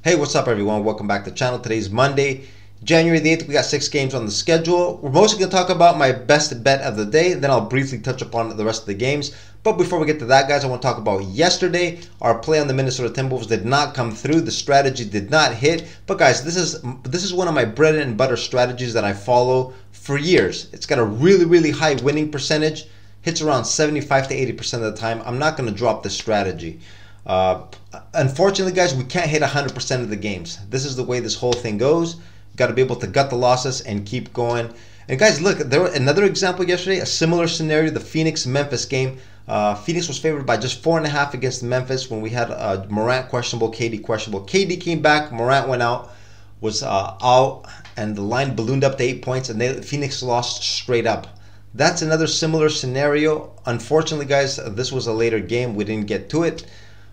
Hey, what's up everyone? Welcome back to the channel. Today's Monday, January the 8th. We got 6 games on the schedule. We're mostly going to talk about my best bet of the day. Then I'll briefly touch upon the rest of the games. But before we get to that, guys, I want to talk about yesterday. Our play on the Minnesota Timberwolves did not come through. The strategy did not hit. But guys, this is one of my bread and butter strategies that I follow for years. It's got a really high winning percentage. Hits around 75 to 80% of the time. I'm not going to drop this strategy. Unfortunately, guys, we can't hit 100% of the games. This is the way this whole thing goes. Got to be able to gut the losses and keep going. And guys, look, there was another example yesterday, a similar scenario, the Phoenix-Memphis game. Phoenix was favored by just 4.5 against Memphis when we had Morant questionable, KD questionable. KD came back, Morant went out, was out, and the line ballooned up to 8 points, and Phoenix lost straight up. That's another similar scenario. Unfortunately, guys, this was a later game. We didn't get to it.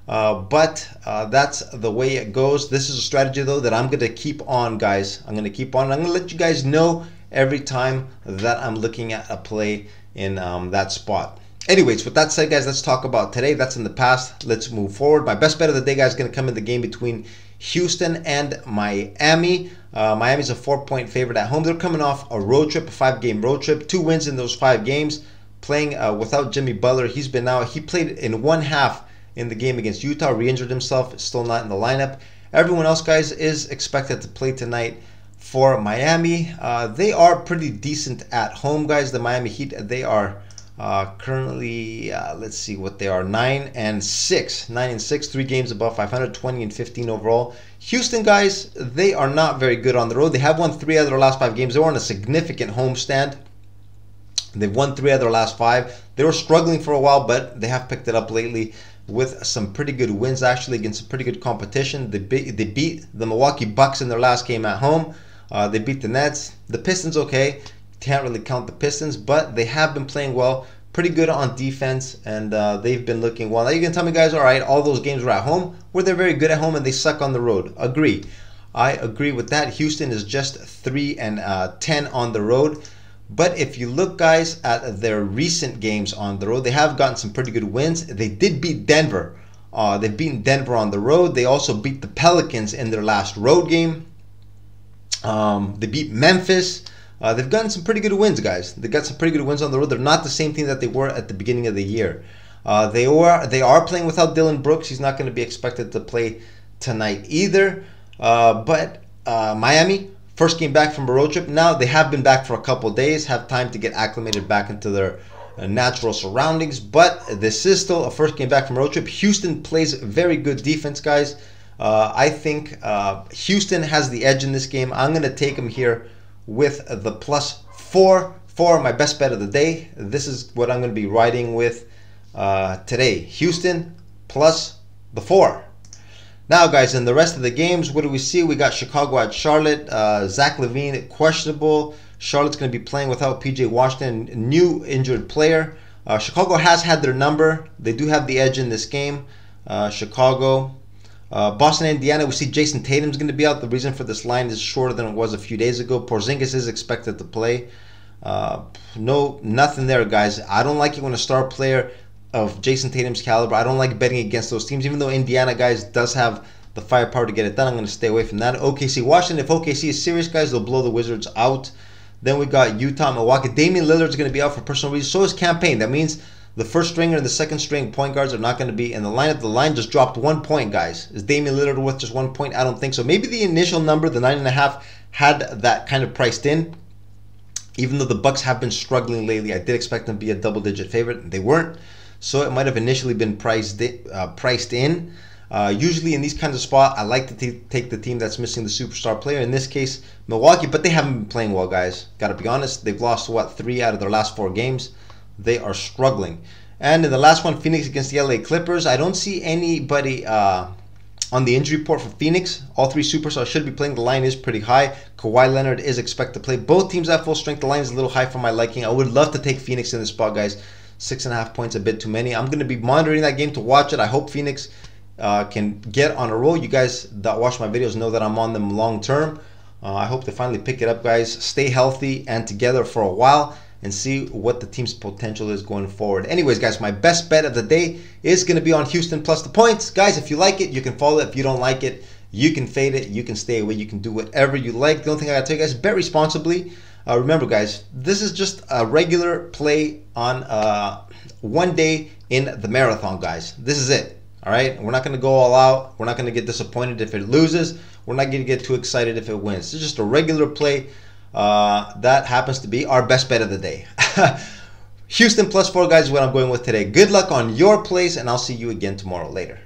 But that's the way it goes. This is a strategy, though, that I'm going to keep on, guys. I'm going to keep on. I'm going to let you guys know every time that I'm looking at a play in that spot. Anyways, with that said, guys, let's talk about today. That's in the past. Let's move forward. My best bet of the day, guys, is going to come in the game between Houston and Miami. Miami's a 4-point favorite at home. They're coming off a road trip, a 5-game road trip. 2 wins in those 5 games. Playing without Jimmy Butler. He's been out. He played in one half in the game against Utah, re-injured himself, still not in the lineup. Everyone else, guys, is expected to play tonight for Miami. They are pretty decent at home, guys. The Miami Heat, they are currently, let's see what they are, 9-6. 9-6, 3 games above 500, 20-15 overall. Houston, guys, they are not very good on the road. They have won 3 out of their last 5 games. They were on a significant homestand. They've won 3 out of their last 5. They were struggling for a while, but they have picked it up lately with some pretty good wins, actually, against some pretty good competition. They beat the Milwaukee Bucks in their last game at home. They beat the Nets. The Pistons, okay. Can't really count the Pistons, but they have been playing well. Pretty good on defense, and they've been looking well. Now, you can tell me, guys, all right, all those games were at home, where they're very good at home and they suck on the road. Agree. I agree with that. Houston is just 3-10 on the road. But if you look, guys, at their recent games on the road, they have gotten some pretty good wins. They did beat Denver. They've beaten Denver on the road. They also beat the Pelicans in their last road game. They beat Memphis. They've gotten some pretty good wins, guys. They got some pretty good wins on the road. They're not the same team that they were at the beginning of the year. They are playing without Dillon Brooks. He's not going to be expected to play tonight either. But Miami, first game back from a road trip. Now they have been back for a couple days, have time to get acclimated back into their natural surroundings. But this is still a first game back from a road trip. Houston plays very good defense, guys. I think Houston has the edge in this game. I'm going to take them here with the +4 for my best bet of the day. This is what I'm going to be riding with today. Houston plus the 4. Now, guys, in the rest of the games, what do we see? We got Chicago at Charlotte. Zach LaVine, questionable. Charlotte's going to be playing without P.J. Washington, new injured player. Chicago has had their number. They do have the edge in this game. Chicago. Boston, Indiana, we see Jason Tatum's going to be out. The reason for this line is shorter than it was a few days ago. Porzingis is expected to play. Nothing there, guys. I don't like it when a star player of Jason Tatum's caliber, I don't like betting against those teams. Even though Indiana, guys, does have the firepower to get it done, I'm going to stay away from that. OKC, Washington, if OKC is serious, guys, they'll blow the Wizards out. Then we got Utah, Milwaukee. Damian Lillard's going to be out for personal reasons. So is Cam Payne. That means the first stringer and the second string point guards are not going to be in the lineup. The line just dropped 1 point, guys. Is Damian Lillard worth just 1 point? I don't think so. Maybe the initial number, the 9.5, had that kind of priced in. Even though the Bucks have been struggling lately, I did expect them to be a double-digit favorite. They weren't. So it might have initially been priced in. Usually in these kinds of spots, I like to take the team that's missing the superstar player. In this case, Milwaukee, but they haven't been playing well, guys. Got to be honest. They've lost, 3 out of their last 4 games. They are struggling. And in the last one, Phoenix against the LA Clippers, I don't see anybody on the injury report for Phoenix. All 3 superstars should be playing. The line is pretty high. Kawhi Leonard is expected to play. Both teams at full strength. The line is a little high for my liking. I would love to take Phoenix in this spot, guys. 6.5 points, a bit too many. I'm going to be monitoring that game to watch it. I hope Phoenix can get on a roll. You guys that watch my videos know that I'm on them long term. I hope to finally pick it up, guys. Stay healthy and together for a while and see what the team's potential is going forward. Anyways, guys, my best bet of the day is going to be on Houston plus the points. Guys, if you like it, you can follow it. If you don't like it, You can fade it, you can stay away, you can do whatever you like. The only thing I gotta tell you guys, bet responsibly. Remember guys, this is just a regular play on one day in the marathon, guys. This is it. All right, we're not going to go all out. We're not going to get disappointed if it loses. We're not going to get too excited if it wins. It's just a regular play. That happens to be our best bet of the day. Houston +4, guys, is what I'm going with today. Good luck on your plays, and I'll see you again tomorrow. Later.